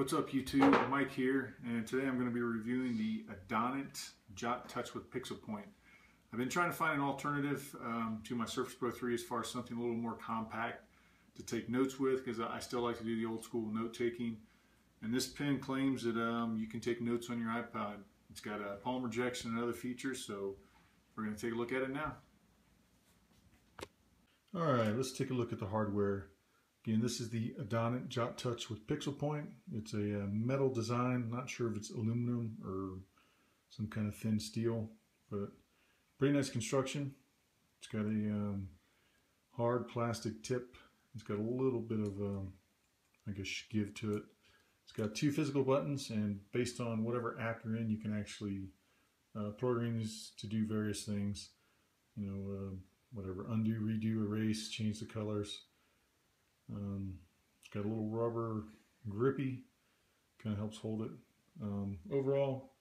What's up YouTube, Mike here, and today I'm going to be reviewing the Adonit Jot Touch with Pixel Point. I've been trying to find an alternative to my Surface Pro 3 as far as something a little more compact to take notes with, because I still like to do the old school note taking. And this pen claims that you can take notes on your iPod. It's got a palm rejection and other features, so we're going to take a look at it now. Alright, let's take a look at the hardware. Again, this is the Adonit Jot Touch with Pixel Point. It's a metal design. Not sure if it's aluminum or some kind of thin steel, but pretty nice construction. It's got a hard plastic tip. It's got a little bit of, I guess, give to it. It's got two physical buttons, and based on whatever app you're in, you can actually program these to do various things. You know, whatever, undo, redo, erase, change the colors. It's got a little rubber grippy, kind of helps hold it. Overall,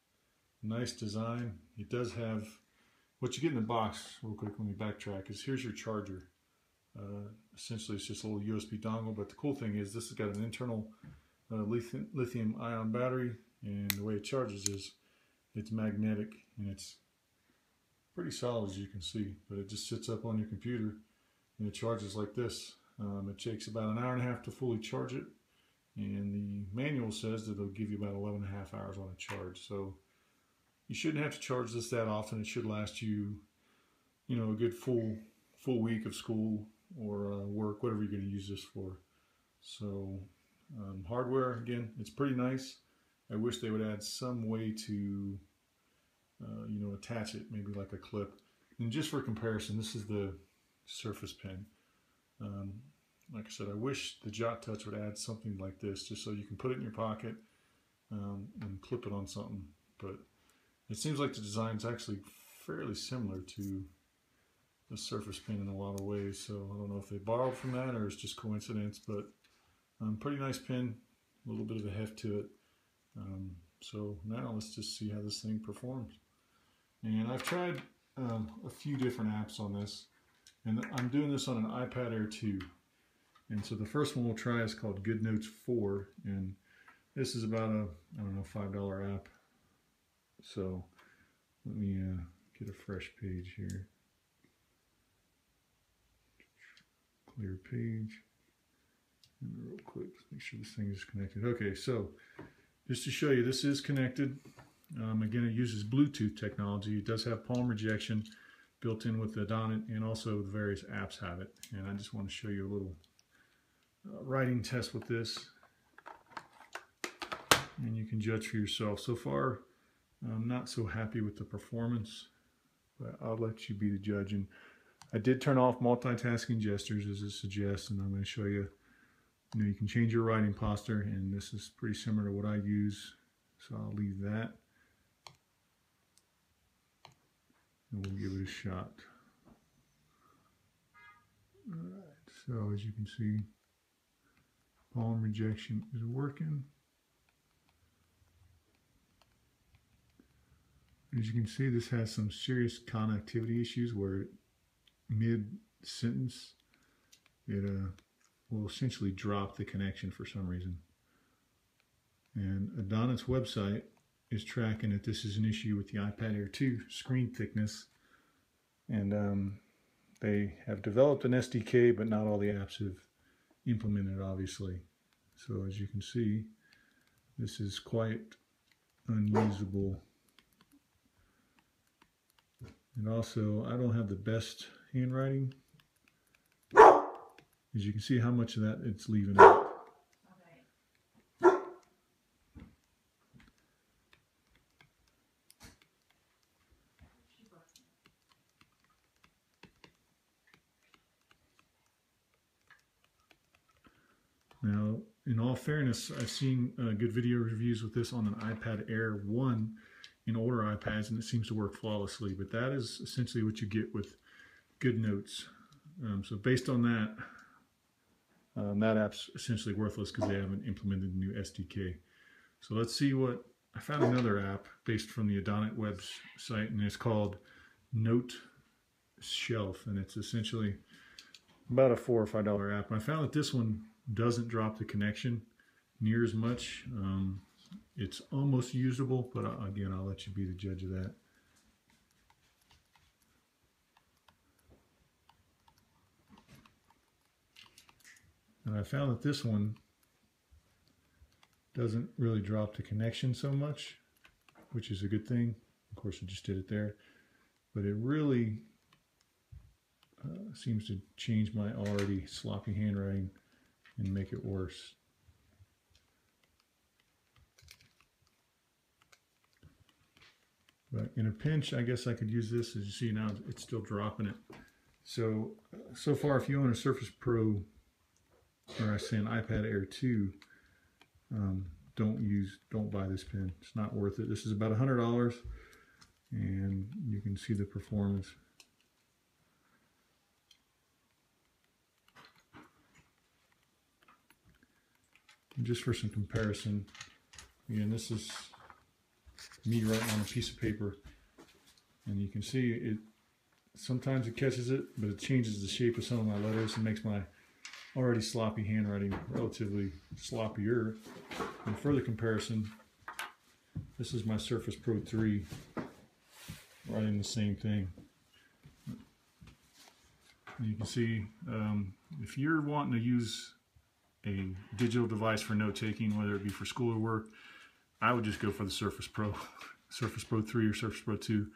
nice design. It does have, what you get in the box, real quick, let me backtrack, is here's your charger. Essentially it's just a little USB dongle, but the cool thing is this has got an internal lithium ion battery, and the way it charges is it's magnetic, and it's pretty solid as you can see, but it just sits up on your computer and it charges like this. It takes about an hour and a half to fully charge it, and the manual says that it'll give you about 11.5 hours on a charge. So you shouldn't have to charge this that often. It should last you, you know, a good full week of school or work, whatever you're going to use this for. So hardware, again, it's pretty nice. I wish they would add some way to you know, attach it, maybe like a clip. And just for comparison, this is the Surface Pen. Like I said, I wish the Jot Touch would add something like this, just so you can put it in your pocket and clip it on something. But it seems like the design is actually fairly similar to the Surface Pen in a lot of ways. So I don't know if they borrowed from that or it's just coincidence, but pretty nice pen, a little bit of a heft to it. So now let's just see how this thing performs. And I've tried a few different apps on this. And I'm doing this on an iPad Air 2. And so the first one we'll try is called GoodNotes 4. And this is about a, I don't know, $5 app. So let me get a fresh page here. Clear page. And real quick, let's make sure this thing is connected. Okay, so just to show you, this is connected. Again, it uses Bluetooth technology. It does have palm rejection built in with the Adonit, and also the various apps have it. And I just want to show you a little writing test with this, and you can judge for yourself. So far, I'm not so happy with the performance, but I'll let you be the judge. And I did turn off multitasking gestures as it suggests, and I'm going to show you, you know, you can change your writing posture, and this is pretty similar to what I use, so I'll leave that. And we'll give it a shot. Alright, so as you can see, palm rejection is working. As you can see, this has some serious connectivity issues where mid-sentence it will essentially drop the connection for some reason. And Adonit's website is tracking that this is an issue with the iPad Air 2 screen thickness, and they have developed an SDK, but not all the apps have implemented, obviously. So as you can see, this is quite unusable. And also, I don't have the best handwriting. As you can see how much of that it's leaving out. Now, in all fairness, I've seen good video reviews with this on an iPad Air 1 in older iPads, and it seems to work flawlessly. But that is essentially what you get with GoodNotes. So based on that, that app's essentially worthless because they haven't implemented the new SDK. So let's see what, I found another app based from the Adonit website, and it's called Note Shelf, and it's essentially about a $4 or $5 app. And I found that this one doesn't drop the connection, near as much. It's almost usable, but again, I'll let you be the judge of that. And I found that this one doesn't really drop the connection so much, which is a good thing. Of course, I just did it there, but it really seems to change my already sloppy handwriting and make it worse. But in a pinch, I guess I could use this. As you see now, it's still dropping it. So far, if you own a Surface Pro, or I say an iPad Air 2, don't buy this pen. It's not worth it. This is about $100, and you can see the performance. And just for some comparison, again, this is me writing on a piece of paper, and you can see it. Sometimes it catches it, but it changes the shape of some of my letters and makes my already sloppy handwriting relatively sloppier. In further comparison, this is my Surface Pro 3 writing the same thing. And you can see if you're wanting to use a digital device for note-taking, whether it be for school or work, I would just go for the Surface Pro, Surface Pro 3 or Surface Pro 2.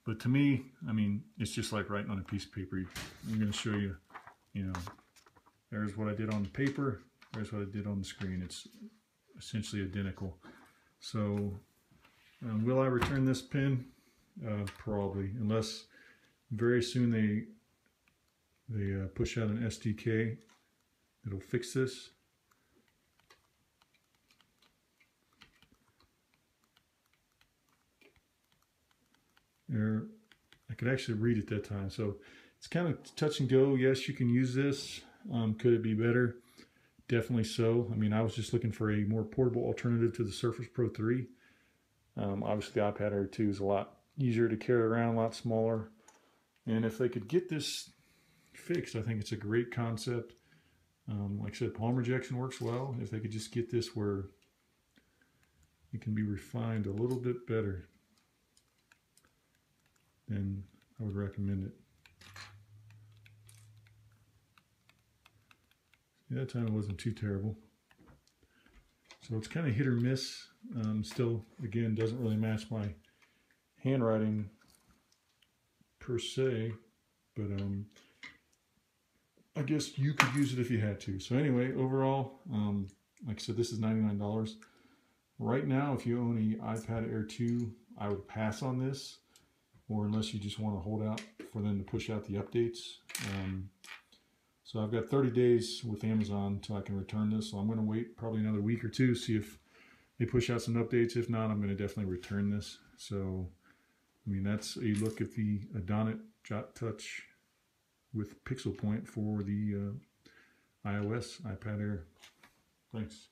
But to me, I mean, it's just like writing on a piece of paper. I'm going to show you, there's what I did on the paper, there's what I did on the screen. It's essentially identical. So, will I return this pen? Probably, unless very soon they push out an SDK that'll fix this. There, I could actually read at that time, so it's kind of touch and go. Yes, you can use this. Could it be better? Definitely so. I mean, I was just looking for a more portable alternative to the Surface Pro 3. Obviously, the iPad Air 2 is a lot easier to carry around, a lot smaller. And if they could get this fixed, I think it's a great concept. Like I said, palm rejection works well. If they could just get this where it can be refined a little bit better, then I would recommend it. That time it wasn't too terrible. So it's kind of hit or miss. Still, again, doesn't really match my handwriting per se, but I guess you could use it if you had to. So anyway, overall, like I said, this is $99. Right now, if you own an iPad Air 2, I would pass on this, or unless you just want to hold out for them to push out the updates. So I've got 30 days with Amazon until I can return this. So I'm going to wait probably another week or two, see if they push out some updates. If not, I'm going to definitely return this. So, I mean, that's a look at the Adonit Jot Touch with pixel point for the iOS iPad Air. Thanks.